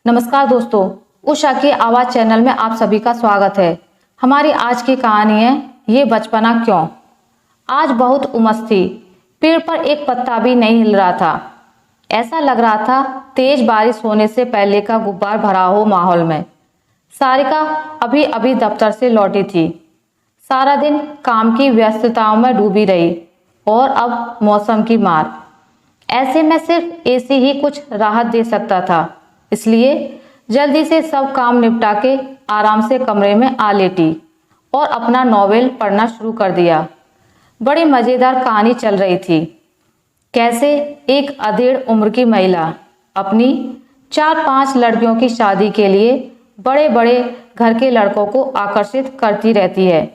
नमस्कार दोस्तों, उषा की आवाज़ चैनल में आप सभी का स्वागत है। हमारी आज की कहानी है ये बचपना क्यों। आज बहुत उमस थी, पेड़ पर एक पत्ता भी नहीं हिल रहा था। ऐसा लग रहा था तेज बारिश होने से पहले का गुब्बार भरा हो माहौल में। सारिका अभी अभी दफ्तर से लौटी थी। सारा दिन काम की व्यस्तताओं में डूबी रही और अब मौसम की मार। ऐसे में सिर्फ एसी ही कुछ राहत दे सकता था, इसलिए जल्दी से सब काम निपटा के आराम से कमरे में आ लेटी और अपना नॉवेल पढ़ना शुरू कर दिया। बड़ी मज़ेदार कहानी चल रही थी। कैसे एक अधेड़ उम्र की महिला अपनी 4-5 लड़कियों की शादी के लिए बड़े बड़े घर के लड़कों को आकर्षित करती रहती है।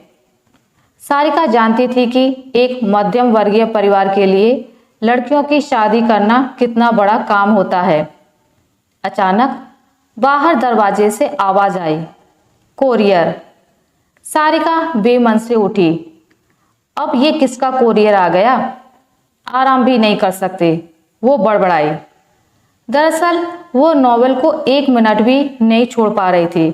सारिका जानती थी कि एक मध्यम वर्गीय परिवार के लिए लड़कियों की शादी करना कितना बड़ा काम होता है। अचानक बाहर दरवाजे से आवाज आई, कोरियर। सारिका बेमन से उठी। अब ये किसका कोरियर आ गया? आराम भी नहीं कर सकते, वो बड़बड़ाई। दरअसल वो नॉवेल को 1 मिनट भी नहीं छोड़ पा रही थी।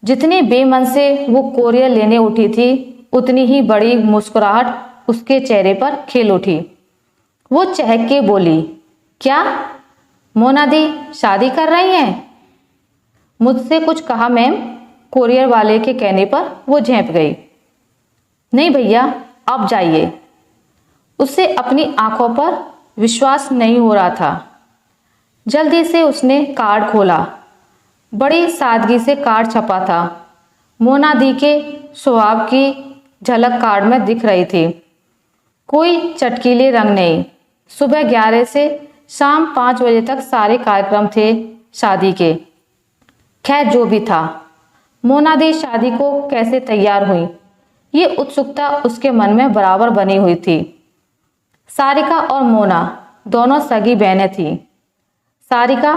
जितनी बेमन से वो कोरियर लेने उठी थी, उतनी ही बड़ी मुस्कुराहट उसके चेहरे पर खिल उठी। वो चहक के बोली, क्या मोना दी शादी कर रही हैं? मुझसे कुछ कहा मैम? कोरियर वाले के कहने पर वो झेंप गई। नहीं भैया, आप जाइए। उससे अपनी आंखों पर विश्वास नहीं हो रहा था। जल्दी से उसने कार्ड खोला। बड़ी सादगी से कार्ड छपा था। मोना दी के स्वभाव की झलक कार्ड में दिख रही थी। कोई चटकीले रंग नहीं। सुबह 11 से शाम 5 बजे तक सारे कार्यक्रम थे शादी के। खैर जो भी था, मोना दी शादी को कैसे तैयार हुई, ये उत्सुकता उसके मन में बराबर बनी हुई थी। सारिका और मोना दोनों सगी बहनें थीं। सारिका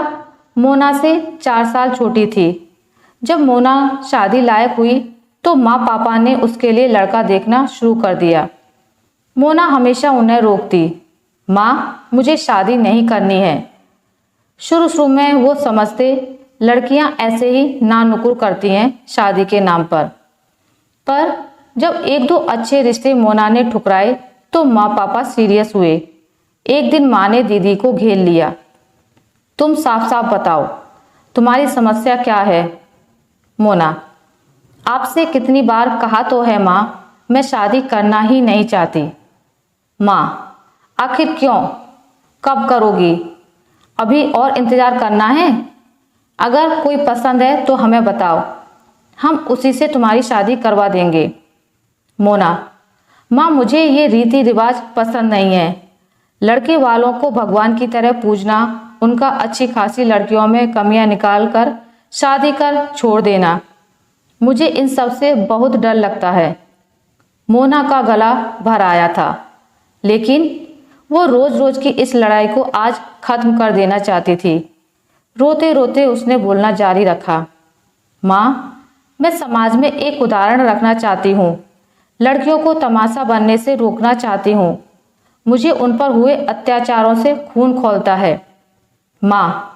मोना से 4 साल छोटी थी। जब मोना शादी लायक हुई तो माँ पापा ने उसके लिए लड़का देखना शुरू कर दिया। मोना हमेशा उन्हें रोकती, माँ मुझे शादी नहीं करनी है। शुरू शुरू में वो समझते लड़कियां ऐसे ही ना नुकुर करती हैं शादी के नाम पर जब 1-2 अच्छे रिश्ते मोना ने ठुकराए तो माँ पापा सीरियस हुए। एक दिन माँ ने दीदी को घेर लिया। तुम साफ साफ बताओ, तुम्हारी समस्या क्या है? मोना, आपसे कितनी बार कहा तो है माँ, मैं शादी करना ही नहीं चाहती। माँ, आखिर क्यों? कब करोगी? अभी और इंतजार करना है? अगर कोई पसंद है तो हमें बताओ, हम उसी से तुम्हारी शादी करवा देंगे। मोना, माँ मुझे ये रीति रिवाज पसंद नहीं है। लड़के वालों को भगवान की तरह पूजना, उनका अच्छी खासी लड़कियों में कमियां निकाल कर शादी कर छोड़ देना, मुझे इन सब से बहुत डर लगता है। मोना का गला भर आया था, लेकिन वो रोज रोज की इस लड़ाई को आज खत्म कर देना चाहती थी। रोते रोते उसने बोलना जारी रखा, माँ मैं समाज में एक उदाहरण रखना चाहती हूँ। लड़कियों को तमाशा बनने से रोकना चाहती हूँ। मुझे उन पर हुए अत्याचारों से खून खौलता है। माँ,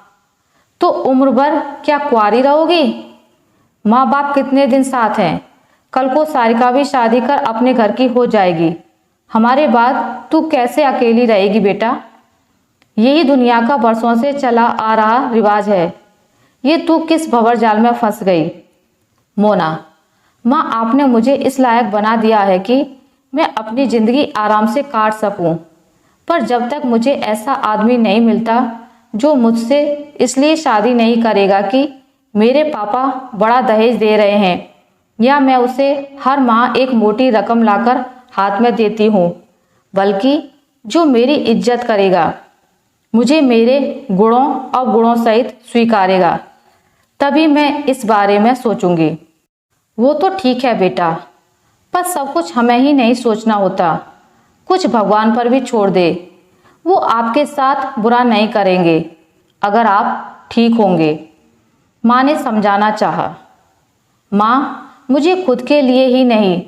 तो उम्र भर क्या कुंवारी रहोगी? माँ बाप कितने दिन साथ हैं? कल को सारिका भी शादी कर अपने घर की हो जाएगी। हमारे बाद तू कैसे अकेली रहेगी बेटा? यही दुनिया का बरसों से चला आ रहा रिवाज है। ये तू किस भंवर जाल में फंस गई? मोना, माँ आपने मुझे इस लायक बना दिया है कि मैं अपनी जिंदगी आराम से काट सकूं, पर जब तक मुझे ऐसा आदमी नहीं मिलता जो मुझसे इसलिए शादी नहीं करेगा कि मेरे पापा बड़ा दहेज दे रहे हैं या मैं उसे हर माह एक मोटी रकम लाकर हाथ में देती हूँ, बल्कि जो मेरी इज्जत करेगा, मुझे मेरे गुणों और गुणों सहित स्वीकारेगा, तभी मैं इस बारे में सोचूंगी। वो तो ठीक है बेटा, पर सब कुछ हमें ही नहीं सोचना होता, कुछ भगवान पर भी छोड़ दे। वो आपके साथ बुरा नहीं करेंगे अगर आप ठीक होंगे। माँ ने समझाना चाहा। माँ, मुझे खुद के लिए ही नहीं,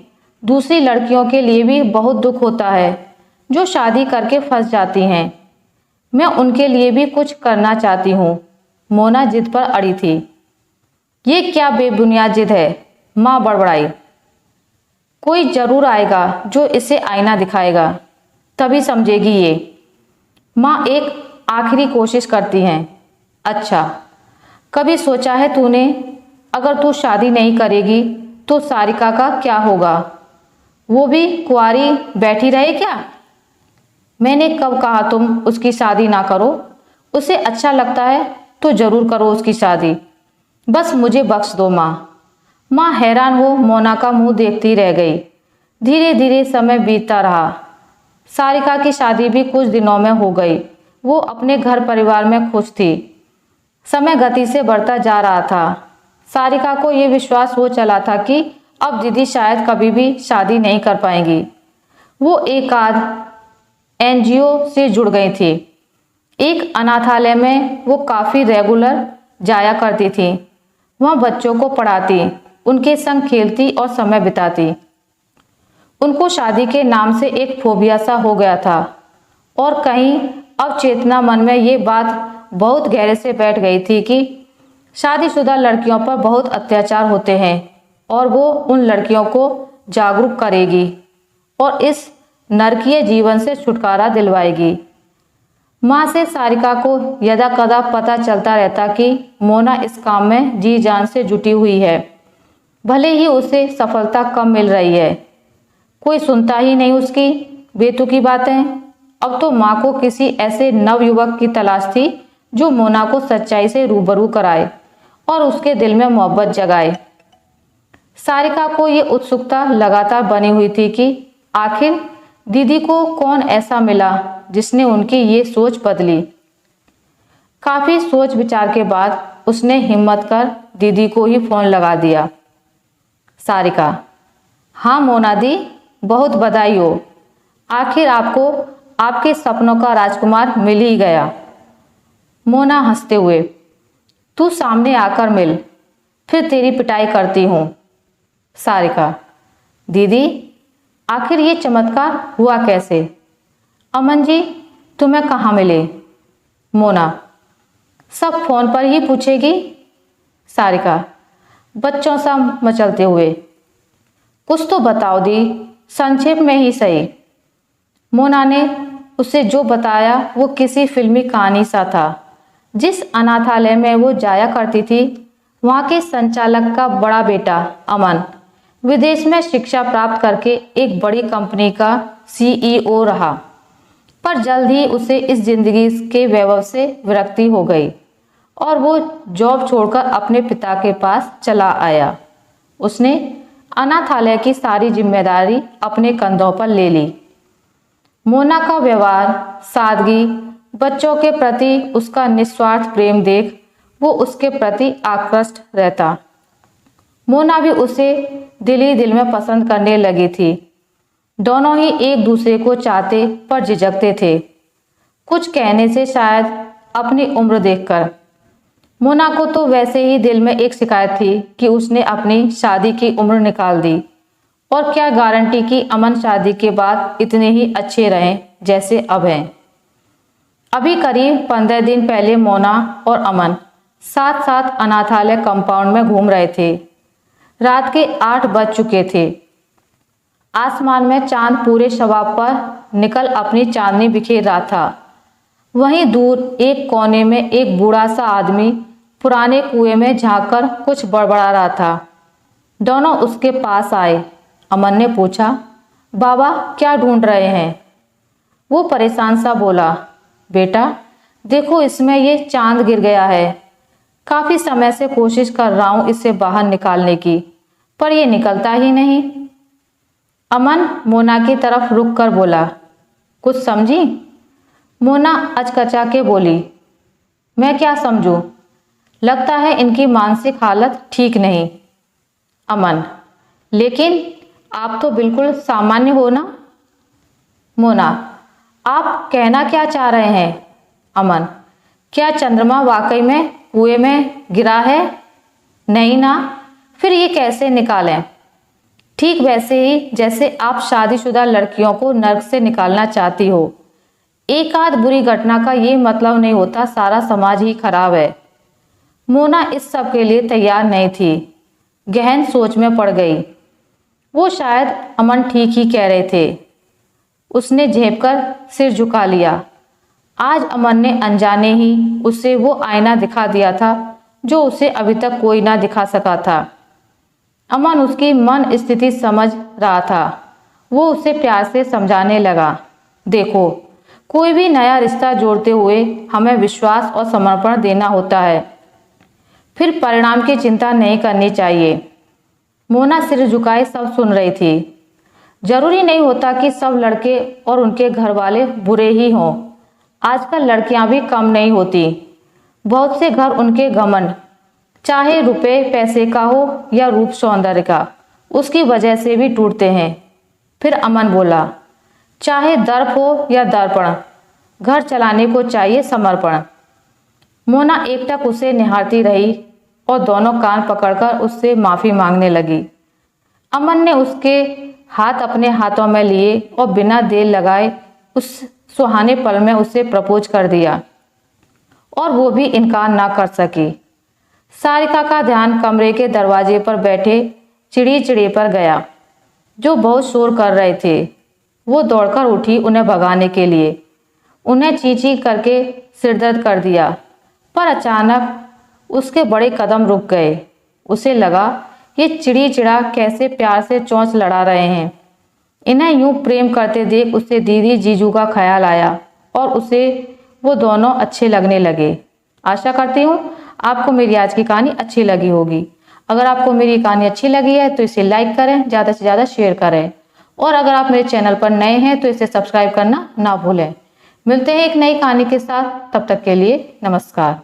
दूसरी लड़कियों के लिए भी बहुत दुख होता है जो शादी करके फंस जाती हैं। मैं उनके लिए भी कुछ करना चाहती हूँ। मोना जिद पर अड़ी थी। ये क्या बेबुनियाद जिद है, माँ बड़बड़ाई। कोई जरूर आएगा जो इसे आईना दिखाएगा, तभी समझेगी ये। माँ एक आखिरी कोशिश करती हैं। अच्छा, कभी सोचा है तूने, अगर तू शादी नहीं करेगी तो सारिका का क्या होगा? वो भी कुंवारी बैठी रहे क्या? मैंने कब कहा तुम उसकी शादी ना करो? उसे अच्छा लगता है तो जरूर करो उसकी शादी, बस मुझे बख्श दो माँ। माँ हैरान हो मोना का मुंह देखती रह गई। धीरे धीरे समय बीतता रहा। सारिका की शादी भी कुछ दिनों में हो गई। वो अपने घर परिवार में खुश थी। समय गति से बढ़ता जा रहा था। सारिका को ये विश्वास हो चला था कि अब दीदी शायद कभी भी शादी नहीं कर पाएंगी। वो एक आध एनजीओ से जुड़ गई थी। एक अनाथालय में वो काफ़ी रेगुलर जाया करती थी। वहाँ बच्चों को पढ़ाती, उनके संग खेलती और समय बिताती। उनको शादी के नाम से एक फोबिया सा हो गया था और कहीं अवचेतना मन में ये बात बहुत गहरे से बैठ गई थी कि शादीशुदा लड़कियों पर बहुत अत्याचार होते हैं और वो उन लड़कियों को जागरूक करेगी और इस नरकीय जीवन से छुटकारा दिलवाएगी। माँ से सारिका को यदा कदा पता चलता रहता कि मोना इस काम में जी जान से जुटी हुई है, भले ही उसे सफलता कम मिल रही है। कोई सुनता ही नहीं उसकी बेतुकी बातें। अब तो माँ को किसी ऐसे नवयुवक की तलाश थी जो मोना को सच्चाई से रूबरू कराए और उसके दिल में मोहब्बत जगाए। सारिका को ये उत्सुकता लगातार बनी हुई थी कि आखिर दीदी को कौन ऐसा मिला जिसने उनकी ये सोच बदली। काफी सोच विचार के बाद उसने हिम्मत कर दीदी को ही फोन लगा दिया। सारिका: हाँ मोना दी, बहुत बधाई हो, आखिर आपको आपके सपनों का राजकुमार मिल ही गया। मोना हंसते हुए: तू सामने आकर मिल, फिर तेरी पिटाई करती हूँ। सारिका: दीदी, आखिर ये चमत्कार हुआ कैसे? अमन जी तुम्हें कहाँ मिले? मोना: सब फोन पर ही पूछेगी। सारिका बच्चों सा मचलते हुए: कुछ तो बताओ दी, संक्षेप में ही सही। मोना ने उसे जो बताया वो किसी फिल्मी कहानी सा था। जिस अनाथालय में वो जाया करती थी, वहाँ के संचालक का बड़ा बेटा अमन विदेश में शिक्षा प्राप्त करके एक बड़ी कंपनी का सीईओ रहा, पर जल्द ही उसे इस जिंदगी के वैभव से विरक्ति हो गई और वो जॉब छोड़कर अपने पिता के पास चला आया। उसने अनाथालय की सारी जिम्मेदारी अपने कंधों पर ले ली। मोना का व्यवहार, सादगी, बच्चों के प्रति उसका निस्वार्थ प्रेम देख वो उसके प्रति आकृष्ट रहता। मोना भी उसे दिल ही दिल में पसंद करने लगी थी। दोनों ही एक दूसरे को चाहते पर झिझकते थे, कुछ कहने से, शायद अपनी उम्र देखकर। मोना को तो वैसे ही दिल में एक शिकायत थी कि उसने अपनी शादी की उम्र निकाल दी और क्या गारंटी कि अमन शादी के बाद इतने ही अच्छे रहें जैसे अब हैं। अभी करीब 15 दिन पहले मोना और अमन साथ साथ अनाथालय कंपाउंड में घूम रहे थे। रात के 8 बज चुके थे। आसमान में चांद पूरे शबाब पर निकल अपनी चांदनी बिखेर रहा था। वहीं दूर एक कोने में एक बूढ़ा सा आदमी पुराने कुएं में झांककर कुछ बड़बड़ा रहा था। दोनों उसके पास आए। अमन ने पूछा, बाबा क्या ढूंढ रहे हैं? वो परेशान सा बोला, बेटा देखो इसमें ये चांद गिर गया है। काफी समय से कोशिश कर रहा हूं इसे बाहर निकालने की, पर ये निकलता ही नहीं। अमन मोना की तरफ रुक कर बोला, कुछ समझी? मोना अचकचा के बोली, मैं क्या समझूं? लगता है इनकी मानसिक हालत ठीक नहीं। अमन, लेकिन आप तो बिल्कुल सामान्य हो ना? मोना, आप कहना क्या चाह रहे हैं? अमन, क्या चंद्रमा वाकई में कुएं में गिरा है? नहीं ना, फिर ये कैसे निकालें? ठीक वैसे ही जैसे आप शादीशुदा लड़कियों को नर्क से निकालना चाहती हो। एक आध बुरी घटना का ये मतलब नहीं होता सारा समाज ही खराब है। मोना इस सब के लिए तैयार नहीं थी, गहन सोच में पड़ गई। वो शायद अमन ठीक ही कह रहे थे। उसने झेप कर सिर झुका लिया। आज अमन ने अनजाने ही उसे वो आईना दिखा दिया था जो उसे अभी तक कोई ना दिखा सका था। अमन उसकी मन स्थिति समझ रहा था। वो उसे प्यार से समझाने लगा, देखो, कोई भी नया रिश्ता जोड़ते हुए हमें विश्वास और समर्पण देना होता है, फिर परिणाम की चिंता नहीं करनी चाहिए। मोना सिर झुकाए सब सुन रही थी। जरूरी नहीं होता कि सब लड़के और उनके घर वाले बुरे ही हों। आजकल लड़कियां भी कम नहीं होती। बहुत से घर उनके घमंड, चाहे रुपए पैसे का हो या रूप सौंदर्य का, उसकी वजह से भी टूटते हैं। फिर अमन बोला, चाहे दर्प हो या दर्पण, घर चलाने को चाहिए समर्पण। मोना एकटक उसे निहारती रही और दोनों कान पकड़कर उससे माफी मांगने लगी। अमन ने उसके हाथ अपने हाथों में लिए और बिना देर लगाए उस सुहाने पल में उसे प्रपोज कर दिया, और वो भी इनकार ना कर सकी। सारिका का ध्यान कमरे के दरवाजे पर बैठे चिड़ी पर गया, जो बहुत शोर कर रहे थे। वो दौड़कर उठी उन्हें भगाने के लिए। उन्हें चींची करके सिरदर्द कर दिया, पर अचानक उसके बड़े कदम रुक गए। उसे लगा, ये चिड़ा कैसे प्यार से चोंच लड़ा रहे हैं। इन्हें यूं प्रेम करते देख उसे दीदी जीजू का ख्याल आया और उसे वो दोनों अच्छे लगने लगे। आशा करती हूँ आपको मेरी आज की कहानी अच्छी लगी होगी। अगर आपको मेरी कहानी अच्छी लगी है तो इसे लाइक करें, ज़्यादा से ज़्यादा शेयर करें, और अगर आप मेरे चैनल पर नए हैं तो इसे सब्सक्राइब करना ना भूलें। मिलते हैं एक नई कहानी के साथ, तब तक के लिए नमस्कार।